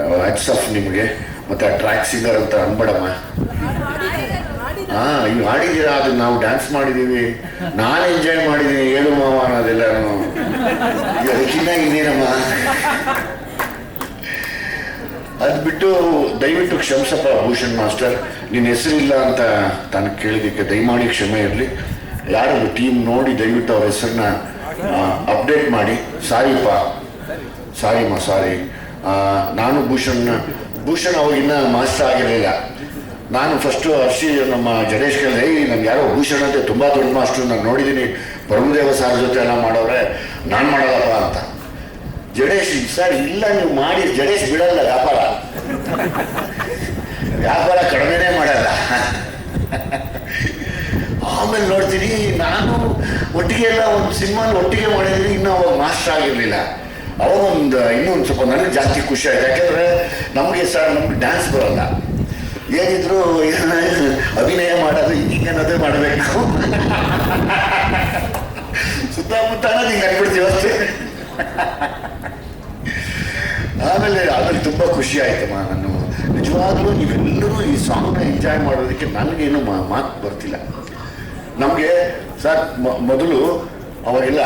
Hats off ನಿಮಗೆ. ಮತ್ತು ಆ ಟ್ರ್ಯಾಕ್ ಸಿಂಗರ್ ಅಂತ ಅನ್ಬೇಡಮ್ಮ. ಹಾಂ, ಈಗ ಆಡಿದ್ದೀರಾ, ಅದು ನಾವು ಡ್ಯಾನ್ಸ್ ಮಾಡಿದ್ದೀವಿ, ನಾನು ಎಂಜಾಯ್ ಮಾಡಿದ್ದೀನಿ, ಏನು ಮಾವ ಅನ್ನೋದೆಲ್ಲ ಅದಕ್ಕಿನ್ನ ಇನ್ನೇನಮ್ಮ. ಅದು ಬಿಟ್ಟು ದಯವಿಟ್ಟು ಕ್ಷಮಿಸಪ್ಪ ಭೂಷಣ್ ಮಾಸ್ಟರ್, ನಿನ್ನ ಹೆಸರಿಲ್ಲ ಅಂತ ತಾನು ಕೇಳಿದ್ದಕ್ಕೆ ದಯಮಾಡಿ ಕ್ಷಮೆ ಇರಲಿ. ಯಾರು ಟೀಮ್ ನೋಡಿ ದಯವಿಟ್ಟು ಅವ್ರ ಹೆಸರನ್ನ ಅಪ್ಡೇಟ್ ಮಾಡಿ. ಸಾರಿಪ್ಪ, ಸಾರಿಮ್ಮ, ಸಾರಿ. ನಾನು ಭೂಷಣ್ ಅವಾಗಿನ್ನ ಮಾಸ್ಟರ್ ಆಗಿರಲಿಲ್ಲ. ನಾನು ಫಸ್ಟು ನಮ್ಮ ಜಡೇಶ್ ಕೇಳಿದೆ, ನಮ್ಗೆ ಯಾರೋ ಭೂಷಣ್ ಅಂತ ತುಂಬ ದೊಡ್ಡ ಮಾಸ್ಟ್ರು, ನಾನು ನೋಡಿದ್ದೀನಿ, ಪ್ರಭುದೇವ ಸಾರ್ ಜೊತೆ ಎಲ್ಲ ಮಾಡೋರೆ, ನಾನು ಮಾಡೋದಪ್ಪ ಅಂತ. ಜಡೇಶ್ ಸರ್ ಇಲ್ಲ, ನೀವು ಮಾಡಿ, ಜಡೇಶ್ ಬಿಡಲ್ಲ ವ್ಯಾಪಾರ ಕಡಿಮೆನೇ ಮಾಡಲ್ಲ. ಆಮೇಲೆ ನೋಡ್ತೀನಿ, ನಾನು ಒಟ್ಟಿಗೆ ಎಲ್ಲ ಒಂದು ಸಿನಿಮಾನ ಒಟ್ಟಿಗೆ ಮಾಡಿದ್ದೀನಿ, ಇನ್ನೂ ಅವಾಗ ಮಾಸ್ಟರ್ ಆಗಿರಲಿಲ್ಲ. ಅವಾಗ ಇನ್ನೊಂದು ಸ್ವಲ್ಪ ನನಗೆ ಜಾಸ್ತಿ ಖುಷಿ ಆಯ್ತು. ಯಾಕೆಂದರೆ ನಮಗೆ ಡ್ಯಾನ್ಸ್ ಬರಲ್ಲ, ಏನಿದ್ರು ಅಭಿನಯ ಮಾಡೋದು ಹಿಂಗನ್ನೋದೇ ಮಾಡಬೇಕು ನಾವು. ಸುತ್ತಮುತ್ತ ಅನ್ನೋದು ಹಿಂಗೆ ಅನ್ಬಿಡ್ತೀವಿ ಅಷ್ಟೇ. ಆಮೇಲೆ ತುಂಬ ಖುಷಿ ಆಯ್ತಮ್ಮ. ನಾನು ನಿಜವಾಗ್ಲೂ ನೀವೆಲ್ಲರೂ ಈ ಸಾಂಗ್ನ ಎಂಜಾಯ್ ಮಾಡೋದಕ್ಕೆ ನನಗೇನು ಮಾತು ಬರ್ತಿಲ್ಲ. ನಮಗೆ ಸರ್ ಮೊದಲು ಅವಾಗೆಲ್ಲ